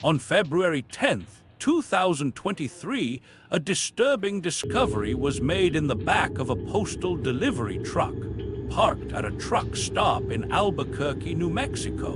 On February 10th, 2023, a disturbing discovery was made in the back of a postal delivery truck, parked at a truck stop in Albuquerque, New Mexico.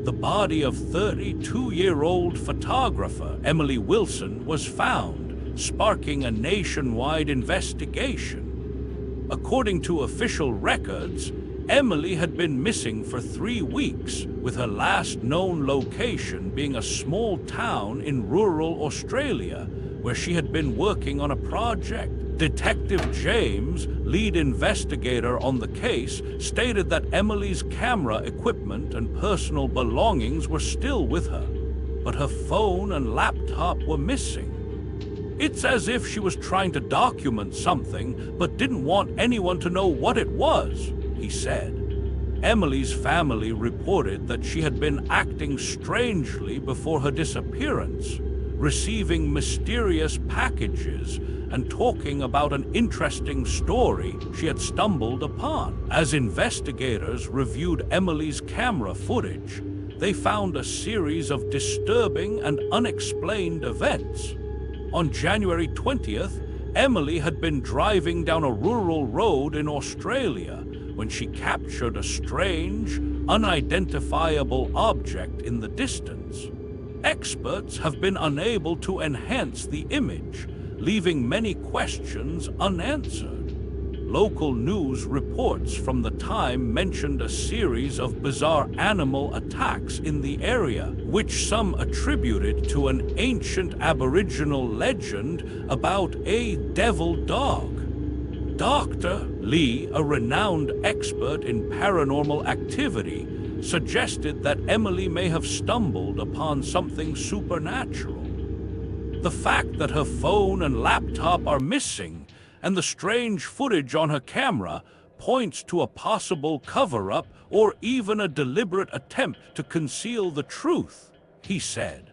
The body of 32-year-old photographer Emily Wilson was found, sparking a nationwide investigation. According to official records, Emily had been missing for 3 weeks, with her last known location being a small town in rural Australia, where she had been working on a project. Detective James, lead investigator on the case, stated that Emily's camera equipment and personal belongings were still with her, but her phone and laptop were missing. It's as if she was trying to document something, but didn't want anyone to know what it was, he said. Emily's family reported that she had been acting strangely before her disappearance, receiving mysterious packages and talking about an interesting story she had stumbled upon. As investigators reviewed Emily's camera footage, they found a series of disturbing and unexplained events. On January 20th, Emily had been driving down a rural road in Australia when she captured a strange, unidentifiable object in the distance. Experts have been unable to enhance the image, leaving many questions unanswered. Local news reports from the time mentioned a series of bizarre animal attacks in the area, which some attributed to an ancient Aboriginal legend about a devil dog. Dr. Lee, a renowned expert in paranormal activity, suggested that Emily may have stumbled upon something supernatural. The fact that her phone and laptop are missing and the strange footage on her camera points to a possible cover-up or even a deliberate attempt to conceal the truth, he said.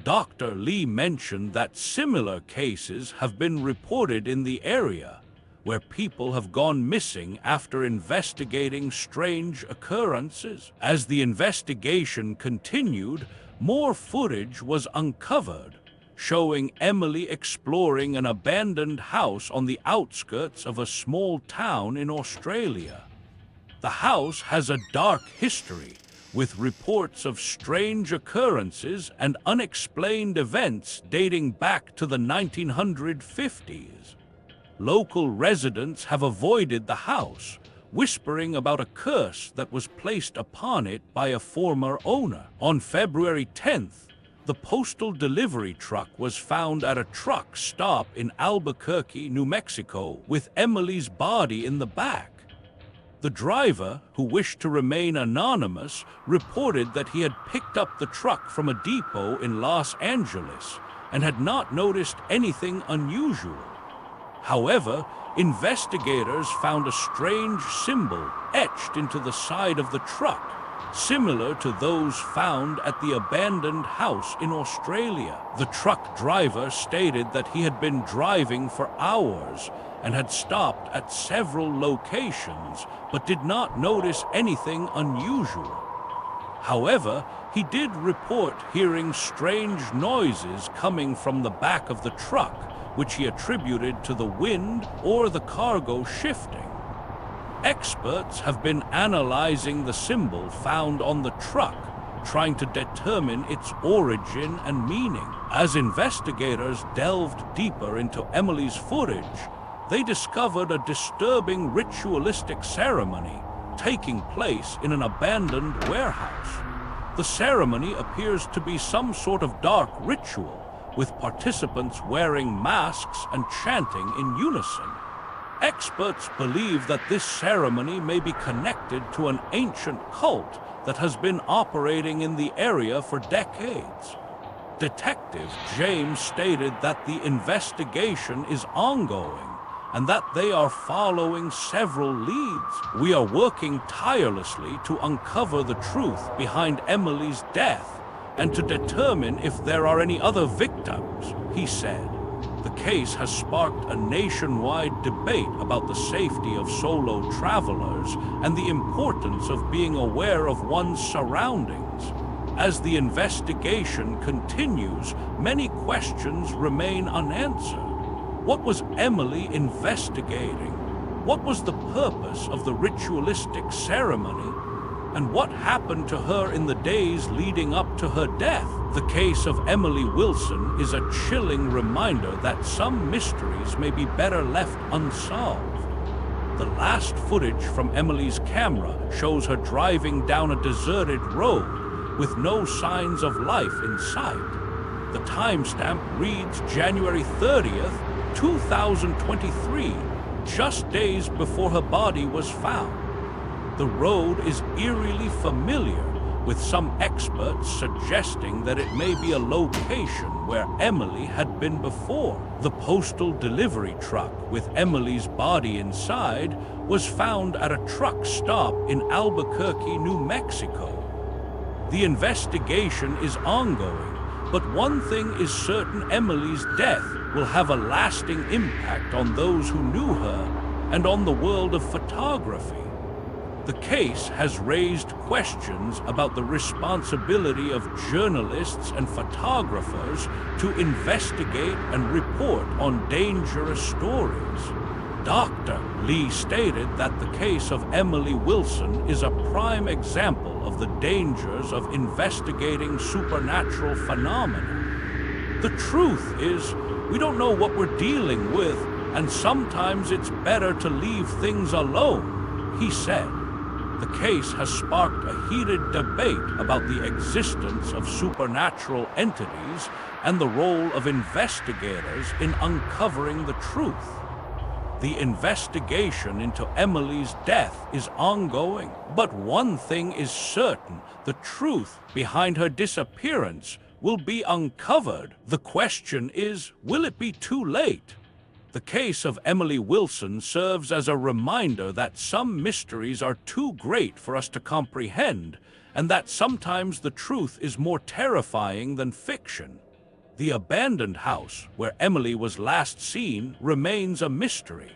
Dr. Lee mentioned that similar cases have been reported in the area, where people have gone missing after investigating strange occurrences. As the investigation continued, more footage was uncovered, showing Emily exploring an abandoned house on the outskirts of a small town in Australia. The house has a dark history, with reports of strange occurrences and unexplained events dating back to the 1950s. Local residents have avoided the house, whispering about a curse that was placed upon it by a former owner. On February 10th, the postal delivery truck was found at a truck stop in Albuquerque, New Mexico, with Emily's body in the back. The driver, who wished to remain anonymous, reported that he had picked up the truck from a depot in Los Angeles and had not noticed anything unusual. However, investigators found a strange symbol etched into the side of the truck, similar to those found at the abandoned house in Australia. The truck driver stated that he had been driving for hours and had stopped at several locations, but did not notice anything unusual. However, he did report hearing strange noises coming from the back of the truck, which he attributed to the wind or the cargo shifting. Experts have been analyzing the symbol found on the truck, trying to determine its origin and meaning. As investigators delved deeper into Emily's footage, they discovered a disturbing ritualistic ceremony taking place in an abandoned warehouse. The ceremony appears to be some sort of dark ritual, with participants wearing masks and chanting in unison. Experts believe that this ceremony may be connected to an ancient cult that has been operating in the area for decades. Detective James stated that the investigation is ongoing and that they are following several leads. We are working tirelessly to uncover the truth behind Emily's death and to determine if there are any other victims, he said. The case has sparked a nationwide debate about the safety of solo travelers and the importance of being aware of one's surroundings. As the investigation continues, many questions remain unanswered. What was Emily investigating? What was the purpose of the ritualistic ceremony? And what happened to her in the days leading up to her death? The case of Emily Wilson is a chilling reminder that some mysteries may be better left unsolved. The last footage from Emily's camera shows her driving down a deserted road with no signs of life in sight. The timestamp reads January 30th, 2023, just days before her body was found. The road is eerily familiar, with some experts suggesting that it may be a location where Emily had been before. The postal delivery truck with Emily's body inside was found at a truck stop in Albuquerque, New Mexico. The investigation is ongoing, but one thing is certain: Emily's death will have a lasting impact on those who knew her and on the world of photography. The case has raised questions about the responsibility of journalists and photographers to investigate and report on dangerous stories. Dr. Lee stated that the case of Emily Wilson is a prime example of the dangers of investigating supernatural phenomena. The truth is, we don't know what we're dealing with, and sometimes it's better to leave things alone, he said. The case has sparked a heated debate about the existence of supernatural entities and the role of investigators in uncovering the truth. The investigation into Emily's death is ongoing, but one thing is certain: the truth behind her disappearance will be uncovered. The question is, will it be too late? The case of Emily Wilson serves as a reminder that some mysteries are too great for us to comprehend, and that sometimes the truth is more terrifying than fiction. The abandoned house where Emily was last seen remains a mystery.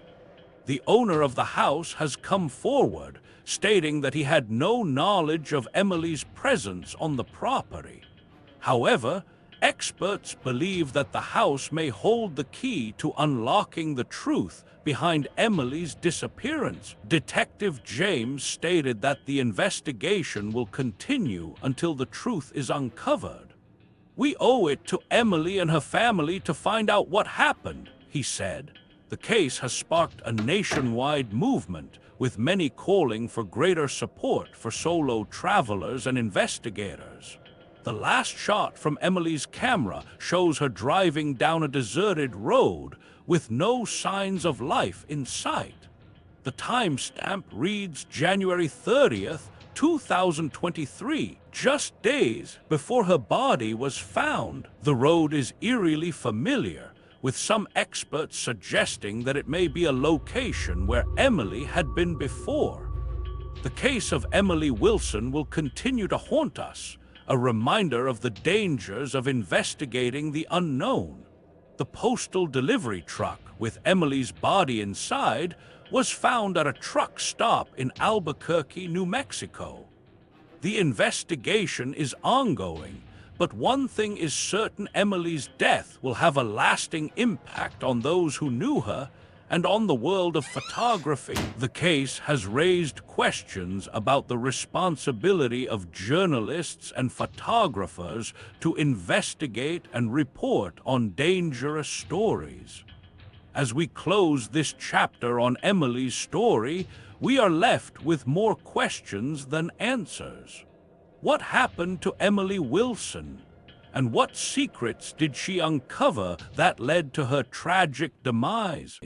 The owner of the house has come forward, stating that he had no knowledge of Emily's presence on the property. However, experts believe that the house may hold the key to unlocking the truth behind Emily's disappearance. Detective James stated that the investigation will continue until the truth is uncovered. "We owe it to Emily and her family to find out what happened," he said. The case has sparked a nationwide movement, with many calling for greater support for solo travelers and investigators. The last shot from Emily's camera shows her driving down a deserted road with no signs of life in sight. The timestamp reads January 30th, 2023, just days before her body was found. The road is eerily familiar, with some experts suggesting that it may be a location where Emily had been before. The case of Emily Wilson will continue to haunt us, a reminder of the dangers of investigating the unknown. The postal delivery truck with Emily's body inside was found at a truck stop in Albuquerque, New Mexico. The investigation is ongoing, but one thing is certain: Emily's death will have a lasting impact on those who knew her and on the world of photography. The case has raised questions about the responsibility of journalists and photographers to investigate and report on dangerous stories. As we close this chapter on Emily's story, we are left with more questions than answers. What happened to Emily Wilson? And what secrets did she uncover that led to her tragic demise?